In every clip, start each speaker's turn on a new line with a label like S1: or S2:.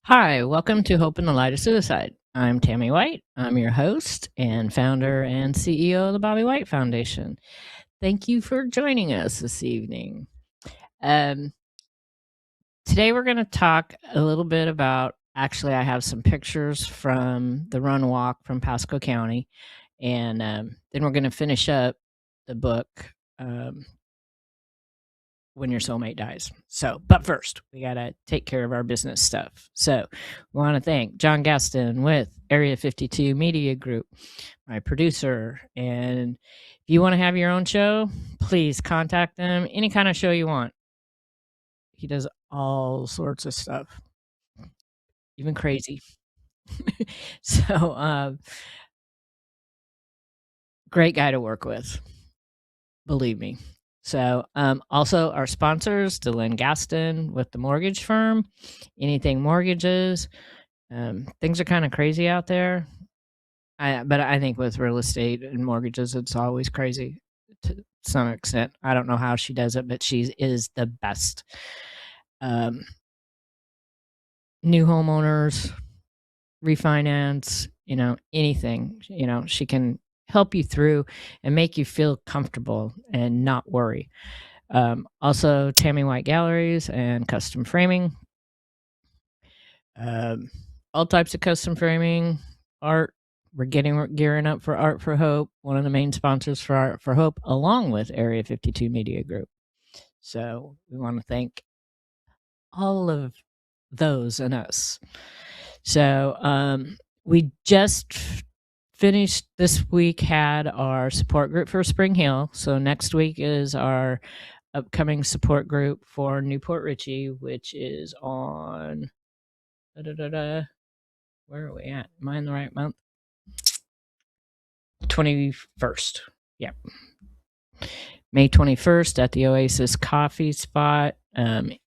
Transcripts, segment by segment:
S1: Hi, welcome to Hope in the Light of Suicide. I'm Tammy White. I'm your host and founder and CEO of the Bobby White Foundation. Thank you for joining us this evening. Um, Today we're going to talk a little bit about, actually, I have some pictures from the run walk from Pasco County, and then we're going to finish up the book, When Your Soulmate Dies. So, but first, we got to take care of our business stuff. So, we want to thank John Gaston with Area 52 Media Group, my producer. And if you want to have your own show, please contact them. Any kind of show you want. He does all sorts of stuff, even crazy. So, great guy to work with, believe me. So, also our sponsors, Dylan Gaston with the mortgage firm, Anything Mortgages. Things are kind of crazy out there. But I think with real estate and mortgages, it's always crazy to some extent. I don't know how she does it, but she is the best. New homeowners, refinance, anything, she can help you through and make you feel comfortable and not worry. Also, Tammy White Galleries and Custom Framing. All types of custom framing, art. We're gearing up for Art for Hope, one of the main sponsors for Art for Hope, along with Area 52 Media Group. So we want to thank all of those and us. So we just finished this week, had our support group for Spring Hill. So next week is our upcoming support group for Newport Richey, which is on where are we at? Am I in the right month? 21st. Yep. May 21st at the Oasis Coffee Spot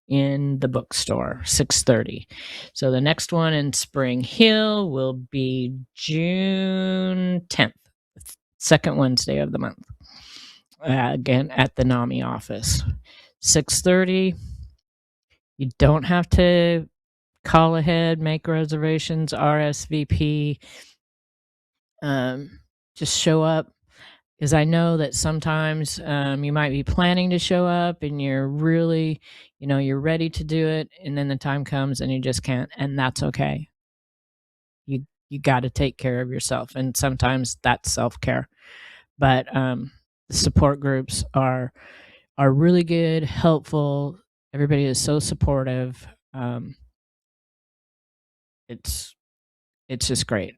S1: in the bookstore, 6:30. So the next one in Spring Hill will be June 10th, second Wednesday of the month. Again, at the NAMI office, 6:30. You don't have to call ahead, make reservations, RSVP. Just show up, because I know that sometimes you might be planning to show up and you're really, you're ready to do it, and then the time comes and you just can't, and that's okay. You got to take care of yourself, and sometimes that's self-care. But the support groups are really good, helpful. Everybody is so supportive. It's just great.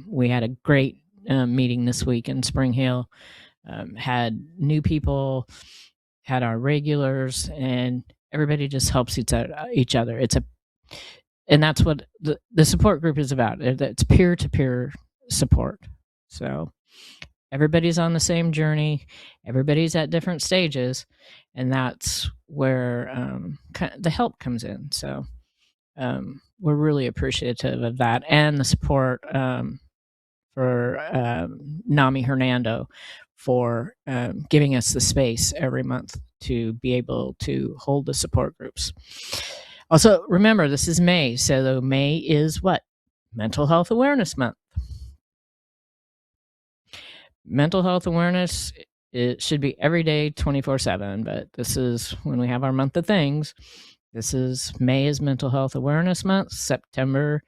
S1: We had a great meeting this week in Spring Hill. Had new people, had our regulars, and everybody just helps each other. And that's what the support group is about. It's peer-to-peer support. So everybody's on the same journey. Everybody's at different stages, and that's where the help comes in. So we're really appreciative of that, and the support for Nami Hernando for giving us the space every month to be able to hold the support groups. Also, remember, this is May, so May is what? Mental Health Awareness Month. Mental health awareness, it should be every day, 24/7, but this is when we have our month of things. May is Mental Health Awareness Month. September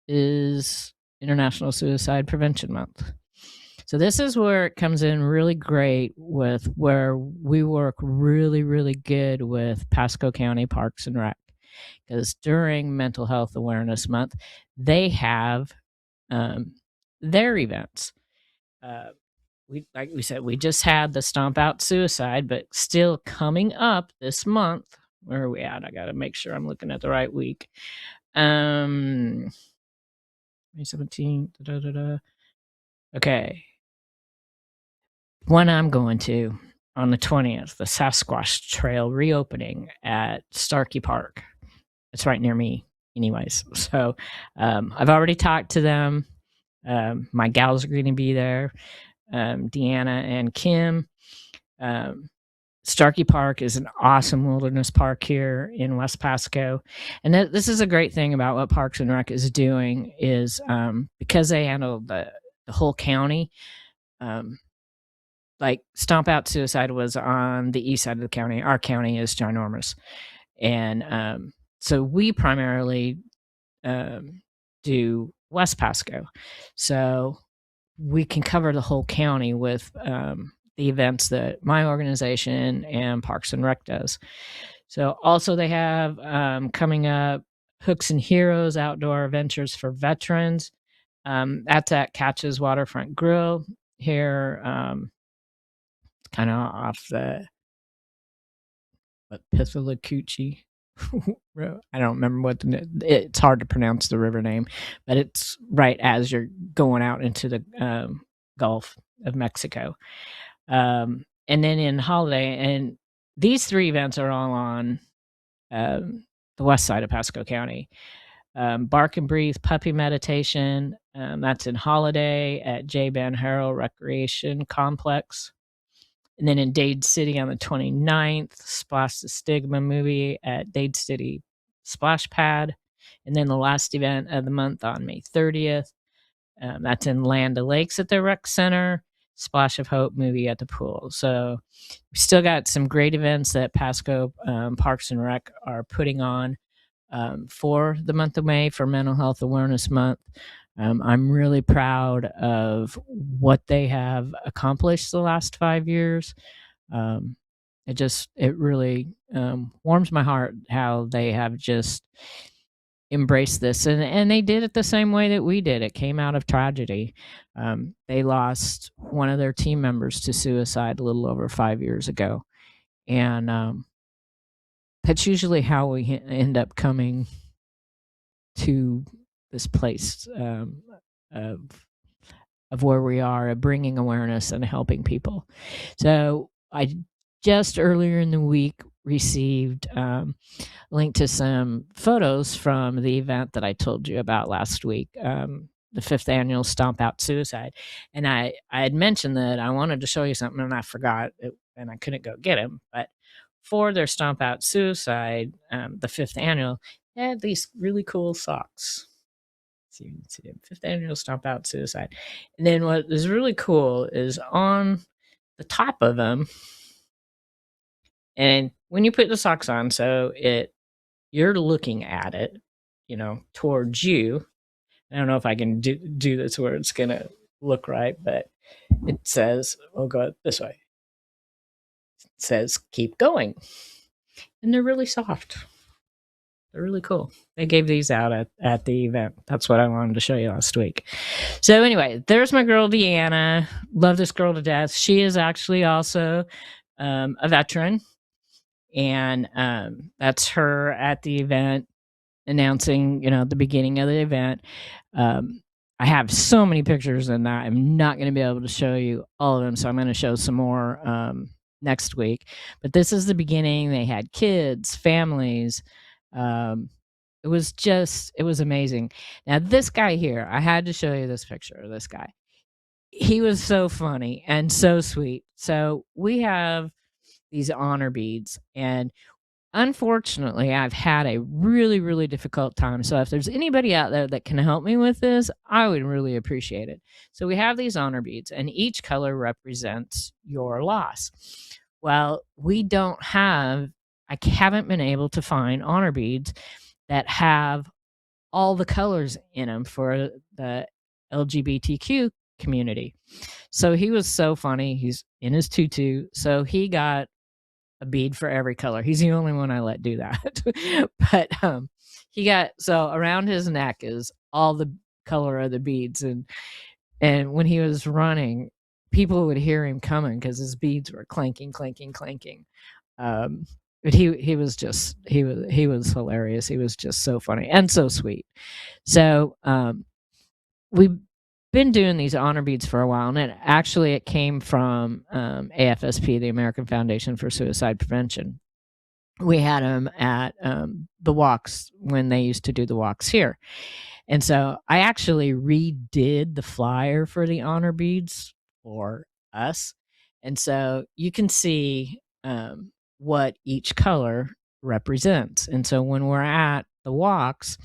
S1: is International Suicide Prevention Month. So this is where it comes in really great, with where we work really, really good with Pasco County Parks and Rec, because during Mental Health Awareness Month, they have their events. Like we said, we just had the Stomp Out Suicide, but still coming up this month. Where are we at? I got to make sure I'm looking at the right week. May 17th. Okay. One I'm going to on the 20th, the Sasquatch Trail reopening at Starkey Park. It's right near me, anyways. So I've already talked to them. My gals are going to be there, Deanna and Kim. Starkey Park is an awesome wilderness park here in West Pasco, and this is a great thing about what Parks and Rec is doing is because they handle the whole county. Um, like Stomp Out Suicide was on the east side of the county. Our county is ginormous, and so we primarily do West Pasco, so we can cover the whole county with the events that my organization and Parks and Rec does. So also they have coming up Hooks and Heroes Outdoor Adventures for Veterans. That's at Catch's Waterfront Grill here, kind of off the Pithalacucci. I don't remember it's hard to pronounce the river name, but it's right as you're going out into the Gulf of Mexico. And then in Holiday, and these 3 events are all on the west side of Pasco County. Bark and Breathe Puppy Meditation, that's in Holiday at J. Ben Harrell Recreation Complex. And then in Dade City on the 29th, Splash the Stigma movie at Dade City Splash Pad. And then the last event of the month on May 30th, that's in Land O'Lakes at the Rec Center, Splash of Hope movie at the pool. So we still got some great events that Pasco Parks and Rec are putting on for the month of May for Mental Health Awareness Month. I'm really proud of what they have accomplished the last 5 years. It really warms my heart how they have just embraced this, and they did it the same way that we did. It came out of tragedy. They lost one of their team members to suicide a little over 5 years ago, and that's usually how we end up coming to this place of where we are, of bringing awareness and helping people. So I just earlier in the week received a link to some photos from the event that I told you about last week, the 5th Annual Stomp Out Suicide. And I had mentioned that I wanted to show you something, and I forgot it, and I couldn't go get them. But for their Stomp Out Suicide, the 5th Annual, they had these really cool socks. So you can see them, 5th Annual Stomp Out Suicide. And then what is really cool is on the top of them, and when you put the socks on, so you're looking at it, towards you. I don't know if I can do this where it's gonna look right, but it says, "Oh, go this way." It says, "Keep going," and they're really soft. They're really cool. They gave these out at the event. That's what I wanted to show you last week. So anyway, there's my girl Deanna. Love this girl to death. She is actually also a veteran, and that's her at the event announcing, the beginning of the event. I have so many pictures in that I'm not going to be able to show you all of them, so I'm going to show some more next week. But this is the beginning. They had kids, families. It was amazing. Now, this guy here, I had to show you this picture of this guy. He was so funny and so sweet. So we have these honor beads, and unfortunately, I've had a really, really difficult time. So if there's anybody out there that can help me with this, I would really appreciate it. So we have these honor beads, and each color represents your loss. Well, I haven't been able to find honor beads that have all the colors in them for the LGBTQ community. So he was so funny. He's in his tutu. So he got a bead for every color. He's the only one I let do that. But he got, so around his neck is all the color of the beads, and when he was running, people would hear him coming because his beads were clanking, clanking, clanking. But he was hilarious. He was just so funny and so sweet. So we've been doing these honor beads for a while, and it came from AFSP, the American Foundation for Suicide Prevention. We had them at the walks when they used to do the walks here. And so I actually redid the flyer for the honor beads for us. And so you can see what each color represents. And so when we're at the walks,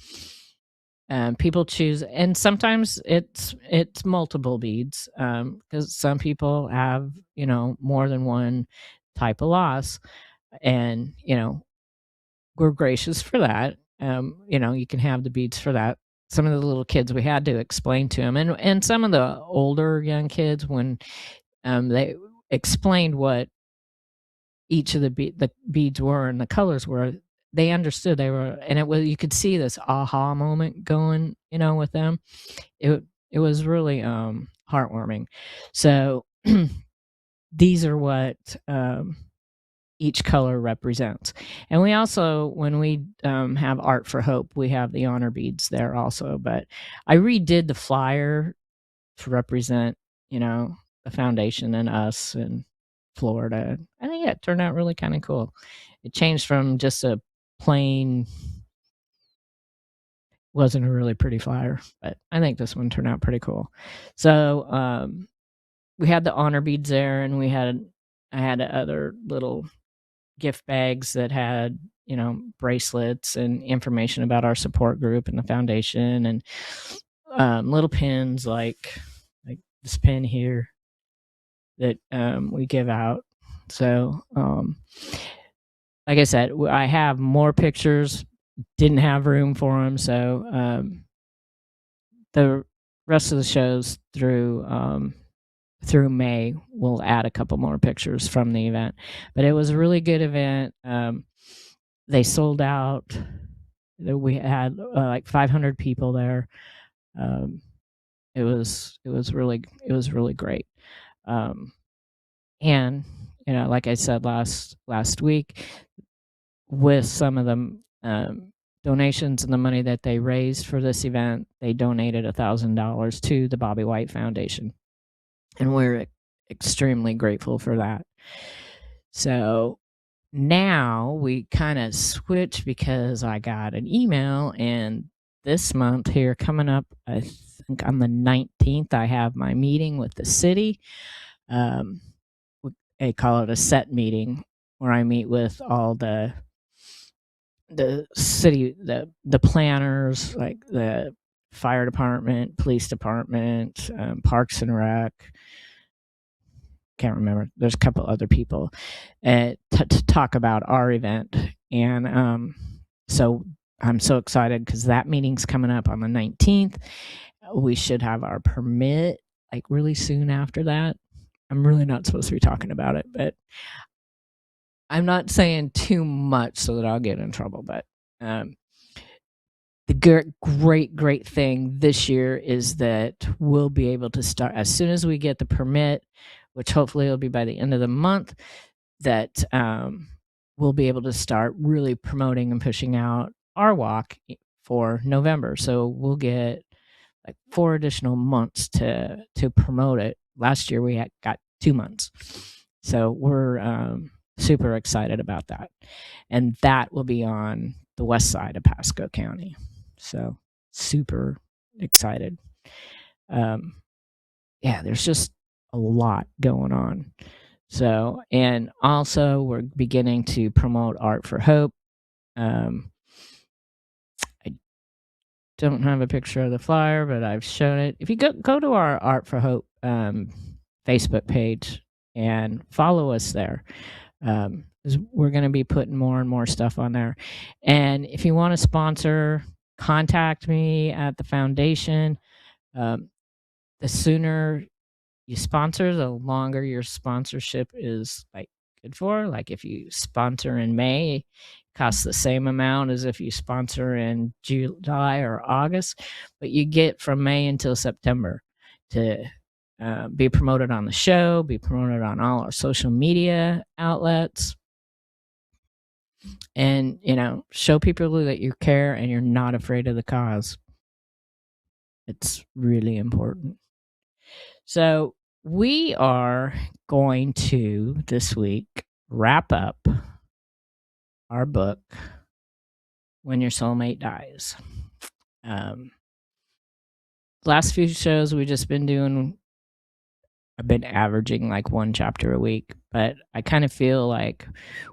S1: people choose, and sometimes it's multiple beads, because some people have more than one type of loss, and we're gracious for that. You can have the beads for that. Some of the little kids, we had to explain to them, and some of the older young kids, when they explained what each of the beads were and the colors were, they understood. They were, and it was, you could see this aha moment going, with them. It was really heartwarming. So these are what each color represents. And we also, when we have Art for Hope, we have the honor beads there also. But I redid the flyer to represent, the foundation and us and Florida. I think it turned out really kind of cool. It changed from just a plain, wasn't a really pretty flyer, but I think this one turned out pretty cool. So we had the honor beads there, and I had other little gift bags that had bracelets and information about our support group and the foundation, and little pins like this pin here that we give out. So like I said, I have more pictures, didn't have room for them, so the rest of the shows through May, we'll add a couple more pictures from the event. But it was a really good event. They sold out. We had like 500 people there. It was really great. And like I said last week, with some of the donations and the money that they raised for this event, they donated $1,000 to the Bobby White Foundation, and we're extremely grateful for that. So now we kind of switch, because I got an email, and this month here coming up, I think on the 19th, I have my meeting with the city. They call it a set meeting, where I meet with all the city, the planners, like the fire department, police department, Parks and Rec. Can't remember. There's a couple other people to talk about our event. And so I'm so excited, because that meeting's coming up on the 19th. We should have our permit like really soon after that. I'm really not supposed to be talking about it, but I'm not saying too much so that I'll get in trouble. But the great thing this year is that we'll be able to start as soon as we get the permit, which hopefully will be by the end of the month, that we'll be able to start really promoting and pushing out our walk for November. So we'll get like 4 additional months to promote it. Last year we got 2 months. So we're super excited about that. And that will be on the west side of Pasco County. So super excited. Yeah, there's just a lot going on. So, and also we're beginning to promote Art for Hope. I don't have a picture of the flyer, but I've shown it. If you go to our Art for Hope Facebook page and follow us there, we're going to be putting more and more stuff on there. And if you want to sponsor, contact me at the foundation. The sooner you sponsor, the longer your sponsorship is like good for. Like if you sponsor in May, it costs the same amount as if you sponsor in July or August, but you get from May until September to be promoted on the show, be promoted on all our social media outlets, and show people that you care and you're not afraid of the cause. It's really important. So we are going to this week wrap up our book, When Your Soulmate Dies. Last few shows we've just been doing I've been averaging like one chapter a week, but I kind of feel like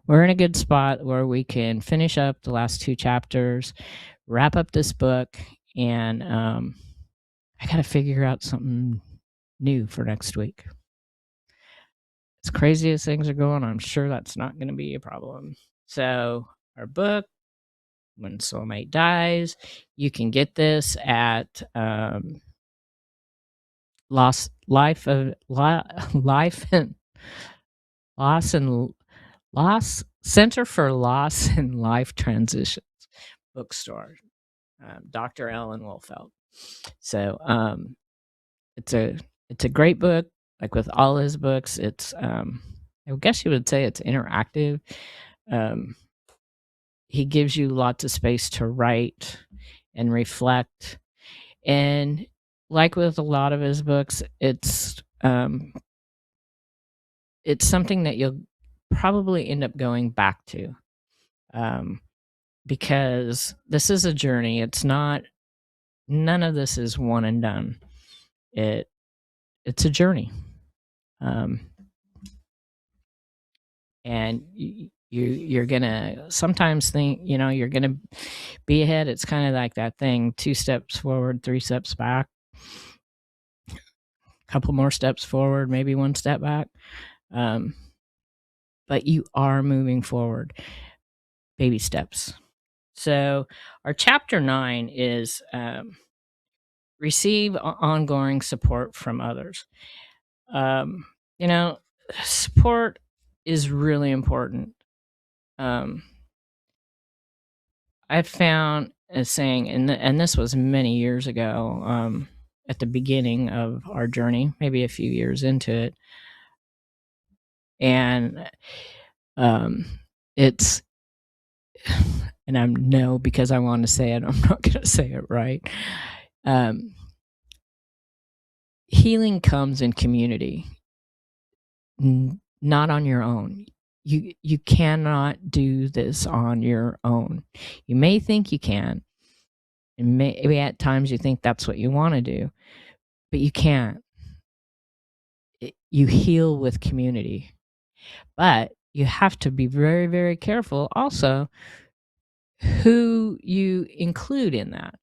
S1: we're in a good spot where we can finish up the last 2 chapters, wrap up this book, and I got to figure out something new for next week. As crazy as things are going, I'm sure that's not going to be a problem. So, our book, When Soulmate Dies, you can get this at Loss Life of Life and Loss Center for Loss and Life Transitions bookstore. Dr. Alan Wolfelt. So it's a great book. Like with all his books, it's I guess you would say it's interactive. He gives you lots of space to write and reflect, and like with a lot of his books, it's something that you'll probably end up going back to, because this is a journey. It's not. None of this is one and done. It's a journey, and you're gonna sometimes think you're gonna be ahead. It's kind of like that thing: 2 steps forward, 3 steps back, a couple more steps forward, maybe 1 step back. But you are moving forward, baby steps. So our chapter 9 is receive ongoing support from others. Support is really important. I've found a saying, and this was many years ago, at the beginning of our journey, maybe a few years into it, and it's, and I'm no, because I want to say it, I'm not going to say it right. Healing comes in community, not on your own. You cannot do this on your own. You may think you can, and maybe at times you think that's what you want to do, but you can't. You heal with community, but you have to be very, very careful also who you include in that.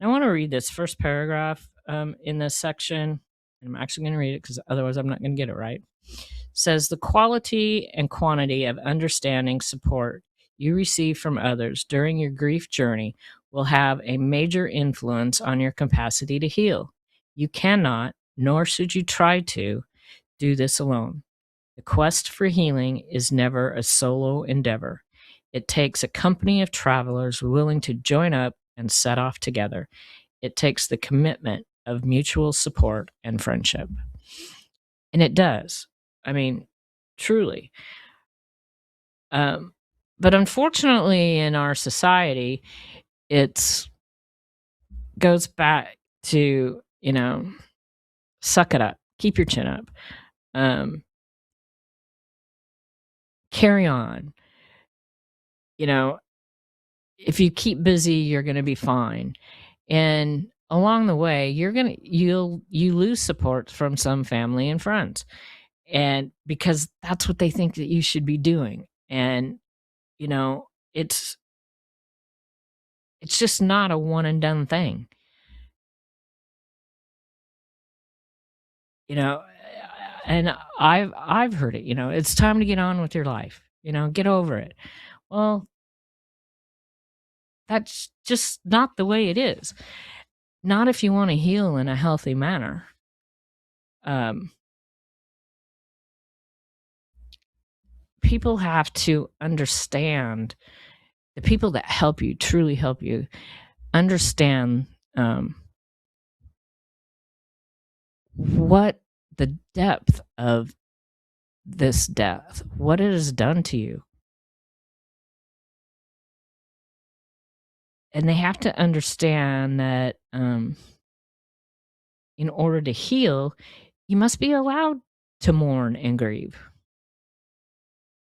S1: And I want to read this first paragraph in this section. I'm actually going to read it because otherwise I'm not going to get it right. It says, the quality and quantity of understanding support you receive from others during your grief journey will have a major influence on your capacity to heal. You cannot, nor should you try to, do this alone. The quest for healing is never a solo endeavor. It takes a company of travelers willing to join up and set off together. It takes the commitment of mutual support and friendship. And it does. I mean, truly. But unfortunately, in our society, it goes back to, suck it up, keep your chin up, carry on. If you keep busy, you're going to be fine. And along the way, you lose support from some family and friends. And because that's what they think that you should be doing. And it's just not a one and done thing. And I've heard it, it's time to get on with your life. Get over it. Well, that's just not the way it is. Not if you want to heal in a healthy manner. People have to understand, the people that help you, truly help you, understand what the depth of this death, what it has done to you. And they have to understand that in order to heal, you must be allowed to mourn and grieve.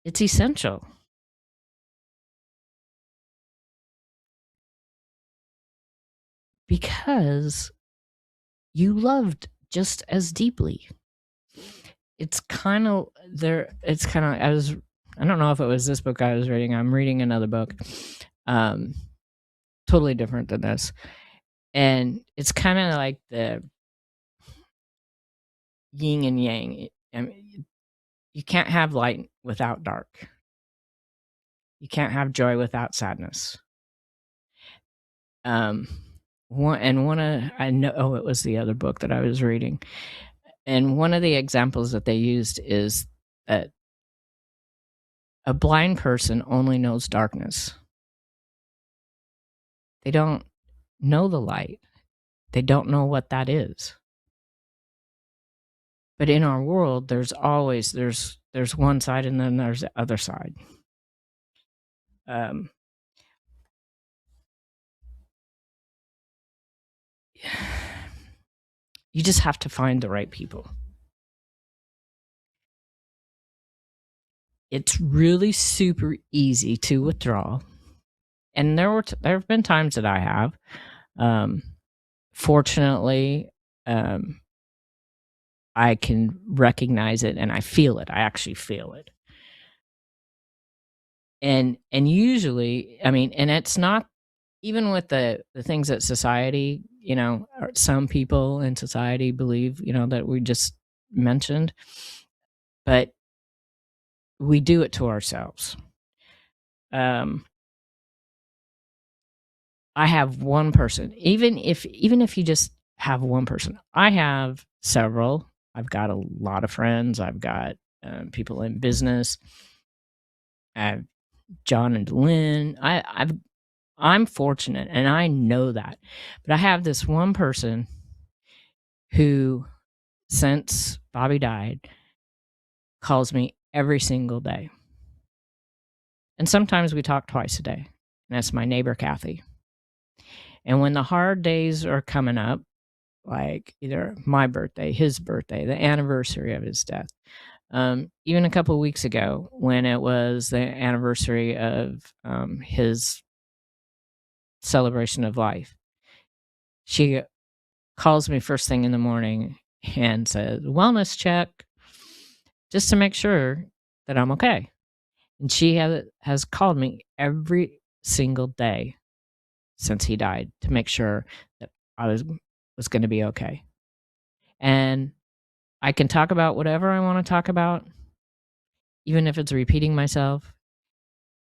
S1: It's essential. Because you loved just as deeply. it's kind of there. It's kind of, I don't know if it was this book I was reading. I'm reading another book, totally different than this. And it's kind of like the yin and yang. I mean, you can't have light without dark. You can't have joy without sadness. I know, it was the other book that I was reading. And one of the examples that they used is that a blind person only knows darkness. They don't know the light. They don't know what that is. But in our world, there's always there's one side and then there's the other side. You just have to find the right people. It's really super easy to withdraw. And there have been times that I have. Fortunately, I can recognize it and I feel it. I actually feel it. And usually, I mean, and it's not even with the things that society, or some people in society believe, that we just mentioned, but we do it to ourselves. I have one person, even if you just have one person. I have several. I've got a lot of friends. I've got people in business. I have John and Lynn. I'm fortunate, and I know that. But I have this one person who, since Bobby died, calls me every single day. And sometimes we talk twice a day. And that's my neighbor, Kathy. And when the hard days are coming up, like either my birthday, his birthday, the anniversary of his death, even a couple of weeks ago when it was the anniversary of his celebration of life, she calls me first thing in the morning and says, wellness check, just to make sure that I'm okay. And she has called me every single day since he died to make sure that I was going to be okay. And I can talk about whatever I want to talk about, even if it's repeating myself.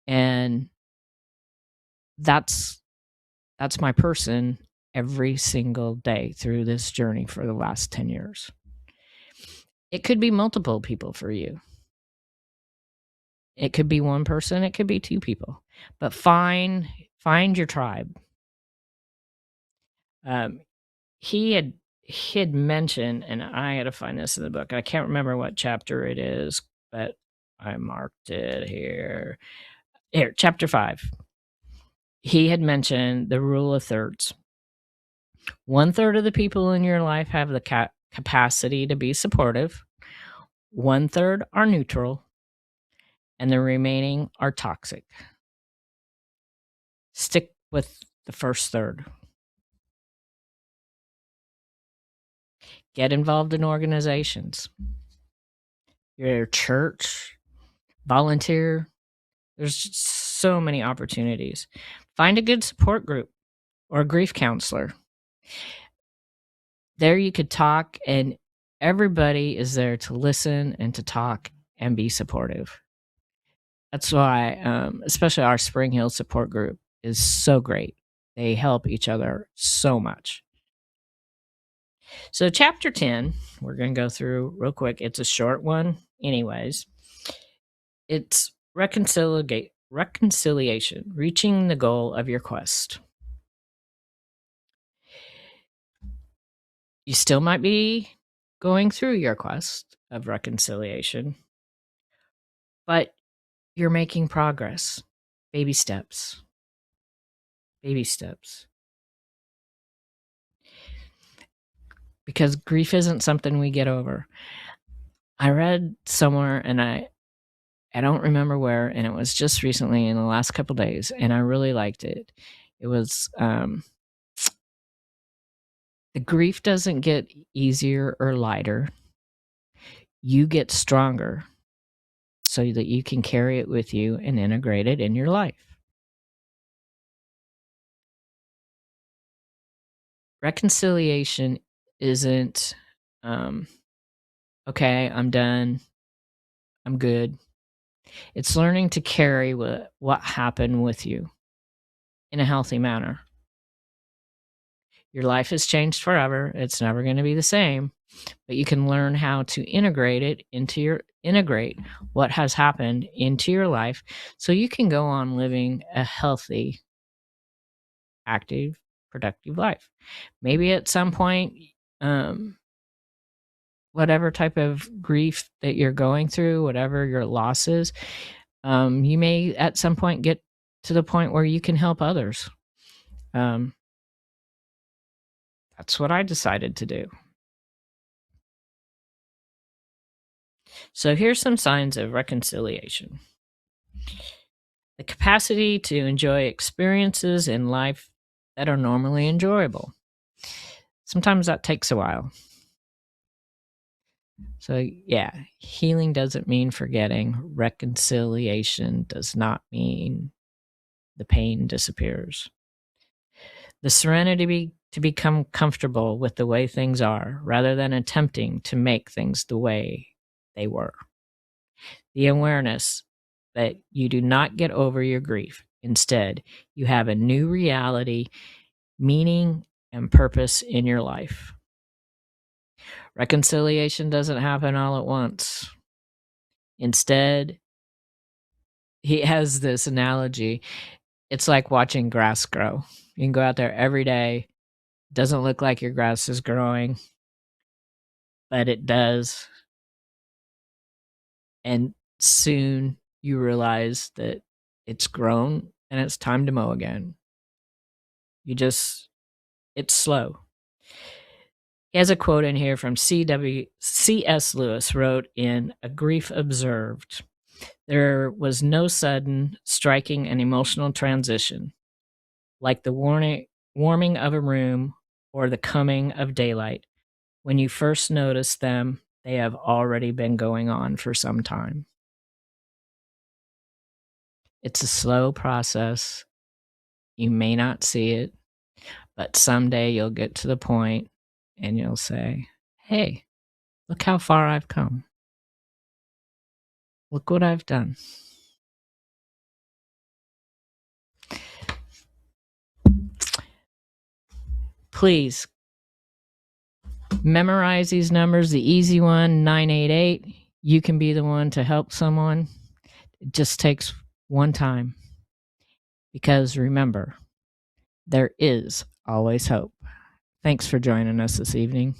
S1: And that's my person every single day through this journey for the last 10 years. It could be multiple people for you. It could be one person, it could be two people. But find your tribe. He had mentioned, and I had to find this in the book. I can't remember what chapter it is, but I marked it here. Here, chapter 5. He had mentioned the rule of thirds. 1/3 of the people in your life have the capacity to be supportive. 1/3 are neutral, and the remaining are toxic. Stick with the first third. Get involved in organizations. Your church, volunteer. There's so many opportunities. Find a good support group or a grief counselor. There you could talk, and everybody is there to listen and to talk and be supportive. That's why, especially our Spring Hill support group is so great. They help each other so much. So chapter 10, we're going to go through real quick. It's a short one anyways. It's reconciliation, reaching the goal of your quest. You still might be going through your quest of reconciliation, but you're making progress. Baby steps. Baby steps. Because grief isn't something we get over. I read somewhere, and I don't remember where, and it was just recently in the last couple days, and I really liked it. It was the grief doesn't get easier or lighter. you get stronger so that you can carry it with you and integrate it in your life. Reconciliation isn't, okay, I'm done, I'm good. It's learning to carry what happened with you in a healthy manner. Your life has changed forever. It's never going to be the same, but you can learn how to integrate what has happened into your life so you can go on living a healthy, active, productive life. Maybe at some point, whatever type of grief that you're going through, whatever your loss is, you may at some point get to the point where you can help others. That's what I decided to do. So here's some signs of reconciliation. The capacity to enjoy experiences in life that are normally enjoyable. Sometimes that takes a while. So yeah, healing doesn't mean forgetting. Reconciliation does not mean the pain disappears. The serenity to become comfortable with the way things are rather than attempting to make things the way they were. The awareness that you do not get over your grief. Instead, you have a new reality, meaning, and purpose in your life. Reconciliation doesn't happen all at once. Instead, he has this analogy. It's like watching grass grow. You can go out there every day. Doesn't look like your grass is growing, but it does. And soon you realize that it's grown and it's time to mow again. It's slow. He has a quote in here from C.S. Lewis wrote in A Grief Observed. There was no sudden, striking, and emotional transition, like the warming of a room or the coming of daylight. When you first notice them, they have already been going on for some time. It's a slow process. You may not see it, but someday you'll get to the point and you'll say, hey, look how far I've come. Look what I've done. Please memorize these numbers. The easy one, 988. You can be the one to help someone. It just takes one time. Because remember, there is always hope. Thanks for joining us this evening.